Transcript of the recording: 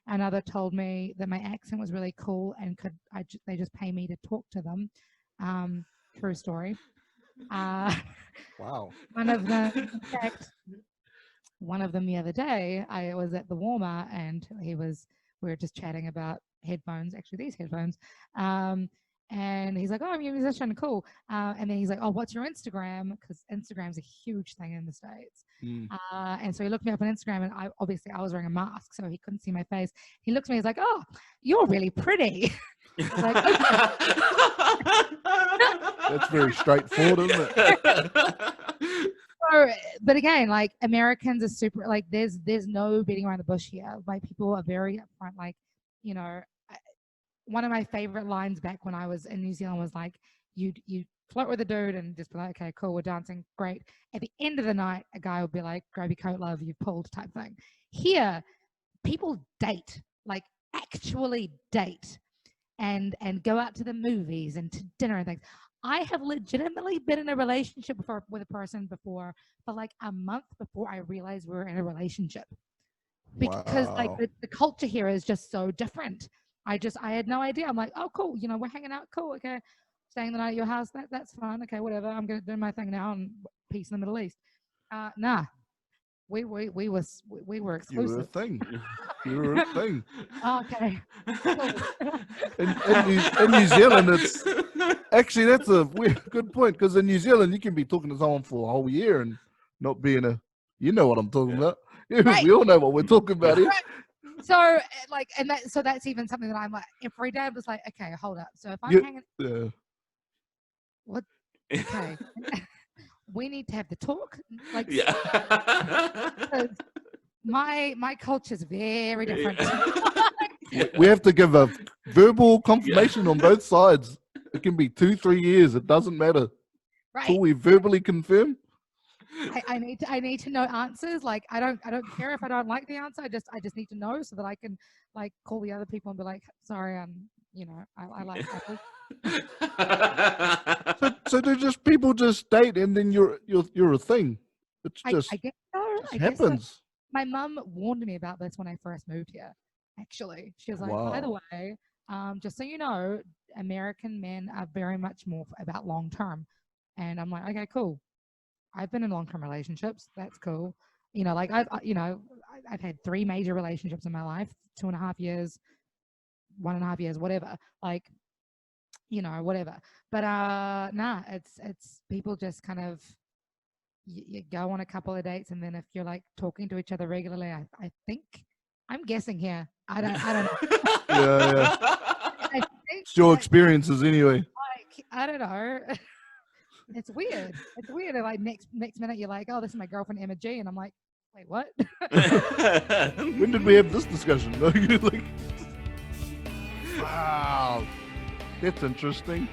Another told me that my accent was really cool and they just pay me to talk to them. True story. Wow. One of them, in fact, one of them the other day, I was at the warmer and we were just chatting about headphones, actually these headphones. And he's like, "Oh, I'm a musician, cool." And then he's like, "Oh, what's your Instagram?" Because Instagram's a huge thing in the States. Mm. And so he looked me up on Instagram, and I was wearing a mask, so he couldn't see my face. He looked at me, he's like, "Oh, you're really pretty." I was like, "Okay." That's very straightforward, isn't it? But again, like Americans are super, like there's no beating around the bush here. Like people are very upfront. Like, you know, one of my favorite lines back when I was in New Zealand was like, you flirt with a dude and just be like, okay, cool, we're dancing, great. At the end of the night, a guy would be like, grab your coat, love, you've pulled, type thing. Here, people date, like actually date, and go out to the movies and to dinner and things. I have legitimately been in a relationship with a person before for like a month before I realized we were in a relationship, because like Wow. the culture here is just so different. I had no idea. I'm like, oh cool, we're hanging out, cool, okay, staying the night at your house, that's fine, okay, whatever. I'm gonna do my thing now and peace in the Middle East. Nah, we were You were a exclusive. thing. You were a thing. Okay, cool. In New Zealand, it's actually, that's a good point, because in New Zealand, you can be talking to someone for a whole year and not being you know what I'm talking about. Right. We all know what we're talking about here. Right. So like, so that's even something that I'm like every day. I'm just like, okay, hold up. So if I'm hanging, what? Okay, we need to have the talk. Like, Yeah. my culture is very different. We have to give a verbal confirmation on both sides. It can be 2-3 years. It doesn't matter. Right. Until we verbally confirm. I need to know answers. Like I don't care if I don't like the answer. I just need to know so that I can like call the other people and be like, sorry, I like apples. So do just people just date and then you're a thing? It's just I guess so. it happens. So. My mum warned me about this when I first moved here. Actually, she was like, Wow. by the way, just so you know, American men are very much more about long term. And I'm like, okay, cool. I've been in long-term relationships. That's cool. Like I've had 3 major relationships in my life, 2.5 years, 1.5 years, whatever. Like, whatever. But nah, it's people just kind of you go on a couple of dates, and then if you're like talking to each other regularly, I think I'm guessing here. I don't know. Yeah. I think It's your experiences anyway. like I don't know. It's weird. It's weird. Like next minute you're like, oh, this is my girlfriend Emma G, and I'm like, wait, what? When did we have this discussion? Like, wow, that's interesting.